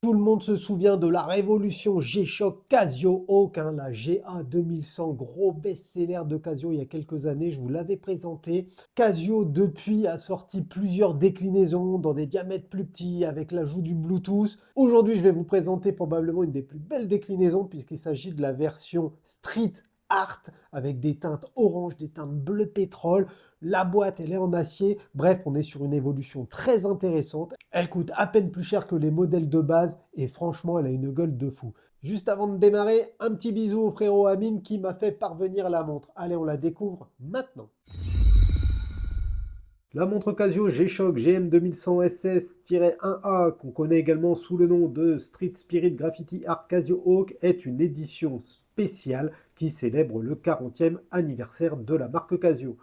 Tout le monde se souvient de la révolution G-Shock Casio Hawk, la GA 2100, gros best-seller de Casio il y a quelques années, je vous l'avais présenté. Casio depuis a sorti plusieurs déclinaisons dans des diamètres plus petits avec l'ajout du Bluetooth. Aujourd'hui, je vais vous présenter probablement une des plus belles déclinaisons puisqu'il s'agit de la version Street Art avec des teintes orange, des teintes bleu pétrole. La boîte, elle est en acier. Bref, on est sur une évolution très intéressante. Elle coûte à peine plus cher que les modèles de base et franchement, elle a une gueule de fou. Juste avant de démarrer, un petit bisou au frérot Amine qui m'a fait parvenir la montre. Allez, on la découvre maintenant. La montre Casio G-Shock GM 2100 SS-1A, qu'on connaît également sous le nom de Street Spirit Graffiti Art Casio Hawk, est une édition spéciale qui célèbre le 40e anniversaire de la marque Casio.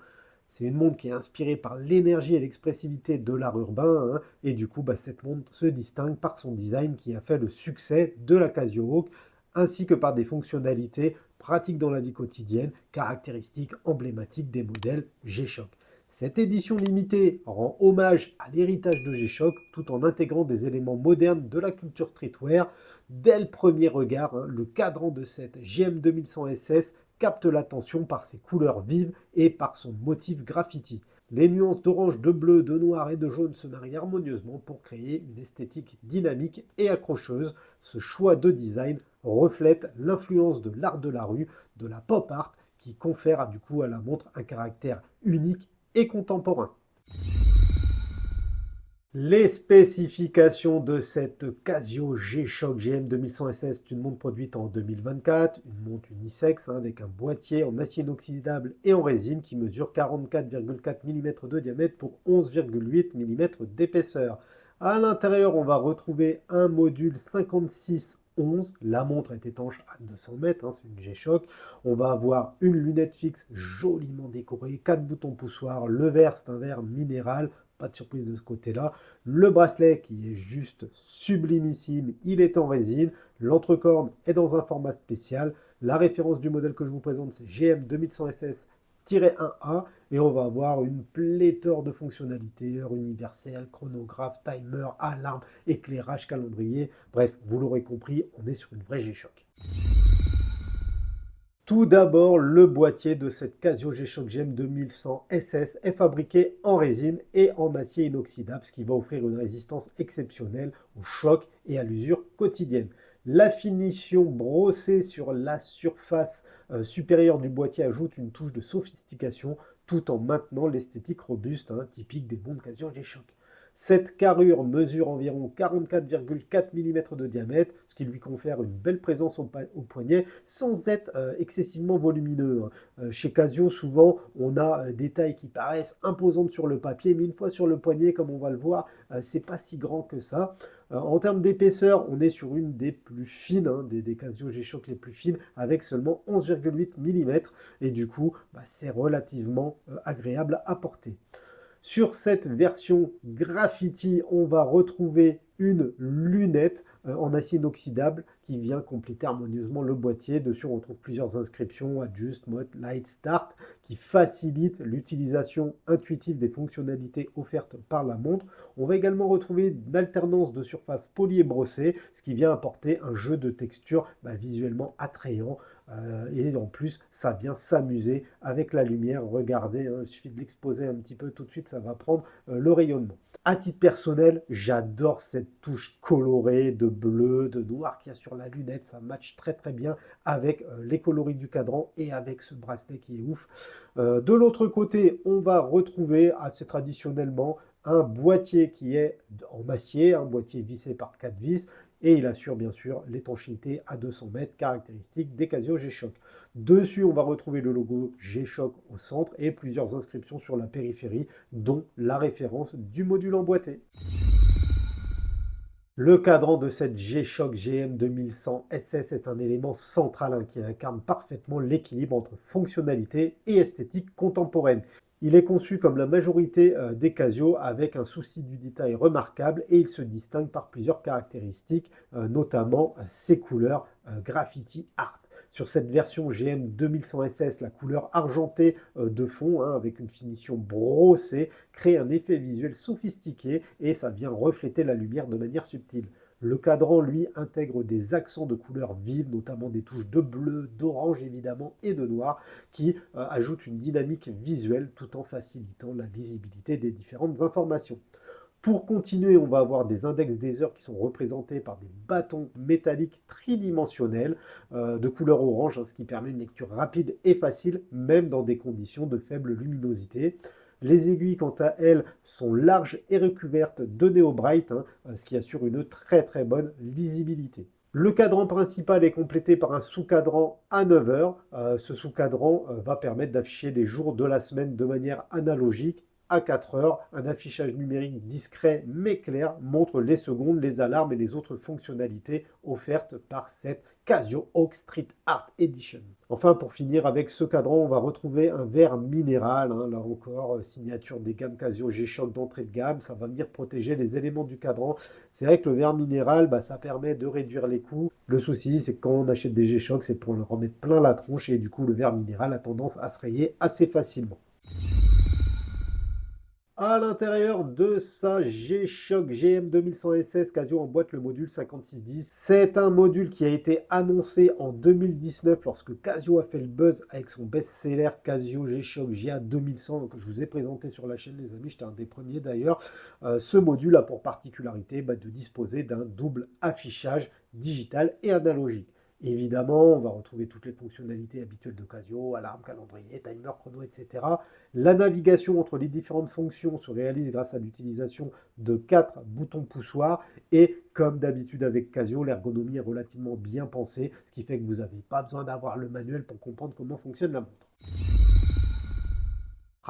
C'est une montre qui est inspirée par l'énergie et l'expressivité de l'art urbain, et du coup, cette montre se distingue par son design qui a fait le succès de la Casio Hawk, ainsi que par des fonctionnalités pratiques dans la vie quotidienne, caractéristiques emblématiques des modèles G-Shock. Cette édition limitée rend hommage à l'héritage de G-Shock tout en intégrant des éléments modernes de la culture streetwear. Dès le premier regard, le cadran de cette GM 2100 SS capte l'attention par ses couleurs vives et par son motif graffiti. Les nuances d'orange, de bleu, de noir et de jaune se marient harmonieusement pour créer une esthétique dynamique et accrocheuse. Ce choix de design reflète l'influence de l'art de la rue, de la pop art, qui confère du coup à la montre un caractère unique et contemporain. Les spécifications de cette Casio G-Shock GM 2100 SS, c'est une montre produite en 2024, une montre unisexe avec un boîtier en acier inoxydable et en résine qui mesure 44,4 mm de diamètre pour 11,8 mm d'épaisseur. À l'intérieur, on va retrouver un module 5611. La montre est étanche à 200 mètres, c'est une G-Shock. On va avoir une lunette fixe joliment décorée, 4 boutons poussoirs. Le verre, c'est un verre minéral. Pas de surprise de ce côté-là. Le bracelet qui est juste sublimissime, il est en résine. L'entrecorne est dans un format spécial. La référence du modèle que je vous présente, c'est GM 2100 SS-1A. Et on va avoir une pléthore de fonctionnalités, heure universelle, chronographe, timer, alarme, éclairage, calendrier. Bref, vous l'aurez compris, on est sur une vraie G-Shock. Tout d'abord, le boîtier de cette Casio G-Shock GM 2100 SS est fabriqué en résine et en acier inoxydable, ce qui va offrir une résistance exceptionnelle au choc et à l'usure quotidienne. La finition brossée sur la surface supérieure du boîtier ajoute une touche de sophistication tout en maintenant l'esthétique robuste typique des montres Casio G-Shock. Cette carrure mesure environ 44,4 mm de diamètre, ce qui lui confère une belle présence au poignet sans être excessivement volumineux. Chez Casio, souvent, on a des tailles qui paraissent imposantes sur le papier, mais une fois sur le poignet, comme on va le voir, c'est pas si grand que ça. En termes d'épaisseur, on est sur une des plus fines, des Casio G-Shock les plus fines, avec seulement 11,8 mm, et du coup, c'est relativement agréable à porter. Sur cette version graffiti, on va retrouver une lunette en acier inoxydable qui vient compléter harmonieusement le boîtier. Dessus, on retrouve plusieurs inscriptions, Adjust, Mode, Light, Start, qui facilitent l'utilisation intuitive des fonctionnalités offertes par la montre. On va également retrouver une alternance de surface polie et brossée, ce qui vient apporter un jeu de texture visuellement attrayant. Et en plus, ça vient s'amuser avec la lumière. Regardez, il suffit de l'exposer un petit peu, tout de suite, ça va prendre le rayonnement. À titre personnel, j'adore cette touche colorée de bleu, de noir qu'il y a sur la lunette. Ça match très très bien avec les coloris du cadran et avec ce bracelet qui est ouf. De l'autre côté, on va retrouver assez traditionnellement un boîtier qui est en acier, un boîtier vissé par 4 vis, et il assure bien sûr l'étanchéité à 200 mètres, caractéristique des Casio G-Shock. Dessus, on va retrouver le logo G-Shock au centre et plusieurs inscriptions sur la périphérie, dont la référence du module emboîté. Le cadran de cette G-Shock GM 2100 SS est un élément central qui incarne parfaitement l'équilibre entre fonctionnalité et esthétique contemporaine. Il est conçu comme la majorité des Casio avec un souci du détail remarquable et il se distingue par plusieurs caractéristiques, notamment ses couleurs graffiti art. Sur cette version GM 2100 SS, la couleur argentée de fond avec une finition brossée crée un effet visuel sophistiqué et ça vient refléter la lumière de manière subtile. Le cadran, lui, intègre des accents de couleurs vives, notamment des touches de bleu, d'orange évidemment et de noir, qui ajoutent une dynamique visuelle tout en facilitant la lisibilité des différentes informations. Pour continuer, on va avoir des index des heures qui sont représentés par des bâtons métalliques tridimensionnels de couleur orange, hein, ce qui permet une lecture rapide et facile, même dans des conditions de faible luminosité. Les aiguilles, quant à elles, sont larges et recouvertes de Neo Bright, hein, ce qui assure une très très bonne lisibilité. Le cadran principal est complété par un sous-cadran à 9 heures. Ce sous-cadran va permettre d'afficher les jours de la semaine de manière analogique à 4 heures. Un affichage numérique discret mais clair montre les secondes, les alarmes et les autres fonctionnalités offertes par cette Casio Hawk Street Art Edition. Enfin, pour finir avec ce cadran, on va retrouver un verre minéral, hein, là encore, signature des gammes Casio G-Shock d'entrée de gamme. Ça va venir protéger les éléments du cadran. C'est vrai que le verre minéral, ça permet de réduire les coûts. Le souci, c'est que quand on achète des G-Shock, c'est pour leur remettre plein la tronche et du coup, le verre minéral a tendance à se rayer assez facilement. À l'intérieur de sa G-Shock GM 2100 SS, Casio emboîte le module 5610. C'est un module qui a été annoncé en 2019 lorsque Casio a fait le buzz avec son best-seller Casio G-Shock GA 2100 que je vous ai présenté sur la chaîne, les amis. J'étais un des premiers d'ailleurs. Ce module a pour particularité de disposer d'un double affichage digital et analogique. Évidemment, on va retrouver toutes les fonctionnalités habituelles de Casio, alarme, calendrier, timer, chrono, etc. La navigation entre les différentes fonctions se réalise grâce à l'utilisation de 4 boutons poussoirs et comme d'habitude avec Casio, l'ergonomie est relativement bien pensée, ce qui fait que vous n'avez pas besoin d'avoir le manuel pour comprendre comment fonctionne la montre.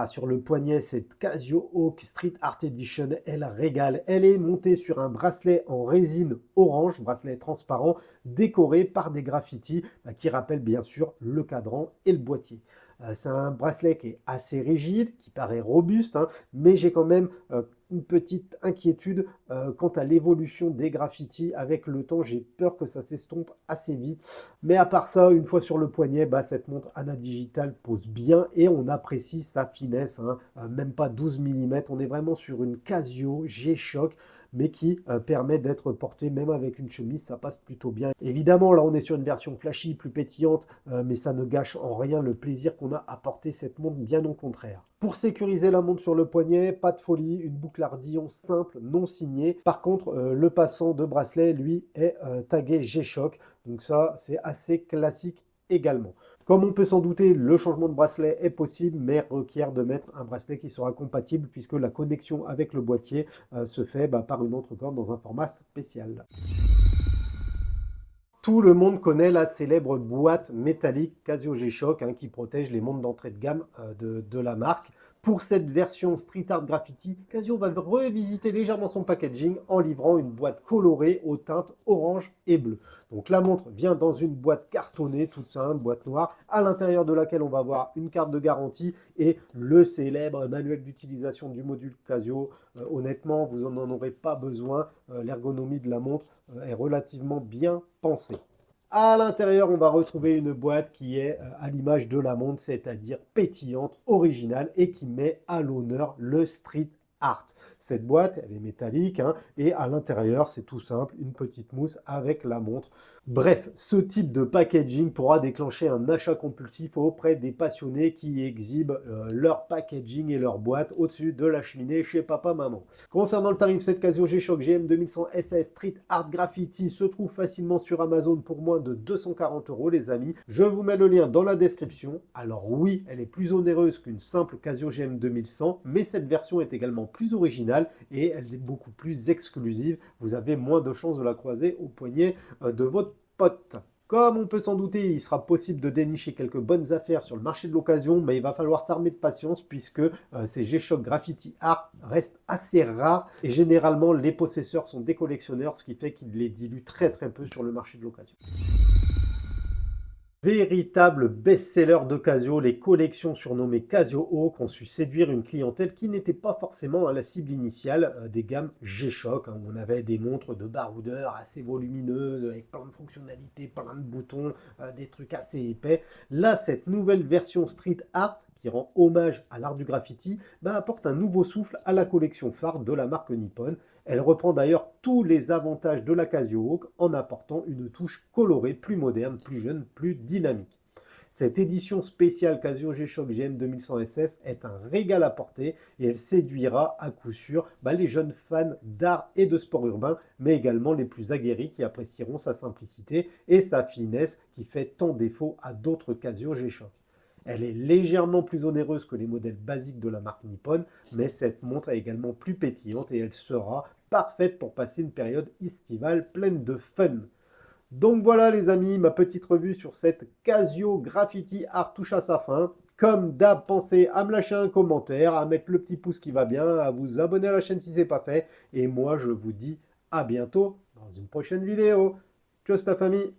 Sur le poignet, cette Casio Hawk Street Art Edition, elle régale. Elle est montée sur un bracelet en résine orange, bracelet transparent, décoré par des graffitis qui rappellent bien sûr le cadran et le boîtier. C'est un bracelet qui est assez rigide, qui paraît robuste, hein, mais j'ai quand même une petite inquiétude quant à l'évolution des graffitis. Avec le temps, j'ai peur que ça s'estompe assez vite. Mais à part ça, une fois sur le poignet, cette montre Ana Digital pose bien et on apprécie sa finesse, hein, même pas 12 mm. On est vraiment sur une Casio G-Shock, mais qui permet d'être porté même avec une chemise, ça passe plutôt bien. Évidemment, là on est sur une version flashy, plus pétillante, mais ça ne gâche en rien le plaisir qu'on a à porter cette montre, bien au contraire. Pour sécuriser la montre sur le poignet, pas de folie, une boucle ardillon simple, non signée. Par contre, le passant de bracelet, lui, est tagué G-Shock, donc ça c'est assez classique également. Comme on peut s'en douter, le changement de bracelet est possible, mais requiert de mettre un bracelet qui sera compatible puisque la connexion avec le boîtier se fait par une entrecorde dans un format spécial. Tout le monde connaît la célèbre boîte métallique Casio G-Shock qui protège les montres d'entrée de gamme de la marque. Pour cette version Street Art Graffiti, Casio va revisiter légèrement son packaging en livrant une boîte colorée aux teintes orange et bleu. Donc la montre vient dans une boîte cartonnée, toute simple, boîte noire, à l'intérieur de laquelle on va avoir une carte de garantie et le célèbre manuel d'utilisation du module Casio. Honnêtement, vous n'en aurez pas besoin. L'ergonomie de la montre est relativement bien pensée. À l'intérieur, on va retrouver une boîte qui est à l'image de la montre, c'est-à-dire pétillante, originale et qui met à l'honneur le street art. Cette boîte, elle est métallique et à l'intérieur, c'est tout simple, une petite mousse avec la montre. Bref, ce type de packaging pourra déclencher un achat compulsif auprès des passionnés qui exhibent leur packaging et leur boîte au-dessus de la cheminée chez papa-maman. Concernant le tarif, cette Casio G-Shock GM 2100 SS Street Art Graffiti se trouve facilement sur Amazon pour moins de 240 € les amis. Je vous mets le lien dans la description. Alors oui, elle est plus onéreuse qu'une simple Casio GM 2100, mais cette version est également plus originale et elle est beaucoup plus exclusive. Vous avez moins de chances de la croiser au poignet de votre pote. Comme on peut s'en douter, il sera possible de dénicher quelques bonnes affaires sur le marché de l'occasion, mais il va falloir s'armer de patience puisque ces G-Shock Graffiti Art restent assez rares et généralement les possesseurs sont des collectionneurs, ce qui fait qu'ils les diluent très peu sur le marché de l'occasion. Véritable best-seller de Casio, les collections surnommées Casio Hawk ont su séduire une clientèle qui n'était pas forcément à la cible initiale des gammes G-Shock. Où on avait des montres de baroudeur assez volumineuses, avec plein de fonctionnalités, plein de boutons, des trucs assez épais. Là, cette nouvelle version Street Art, qui rend hommage à l'art du graffiti, apporte un nouveau souffle à la collection phare de la marque Nippon. Elle reprend d'ailleurs tous les avantages de la Casio Hawk en apportant une touche colorée plus moderne, plus jeune, plus dynamique. Cette édition spéciale Casio G-Shock GM 2100 SS est un régal à porter et elle séduira à coup sûr les jeunes fans d'art et de sport urbain, mais également les plus aguerris qui apprécieront sa simplicité et sa finesse qui fait tant défaut à d'autres Casio G-Shock. Elle est légèrement plus onéreuse que les modèles basiques de la marque Nippon, mais cette montre est également plus pétillante et elle sera parfaite pour passer une période estivale pleine de fun. Donc voilà les amis, ma petite revue sur cette Casio Graffiti Art touche à sa fin. Comme d'hab, pensez à me lâcher un commentaire, à mettre le petit pouce qui va bien, à vous abonner à la chaîne si ce n'est pas fait. Et moi je vous dis à bientôt dans une prochaine vidéo. Tchuss la famille!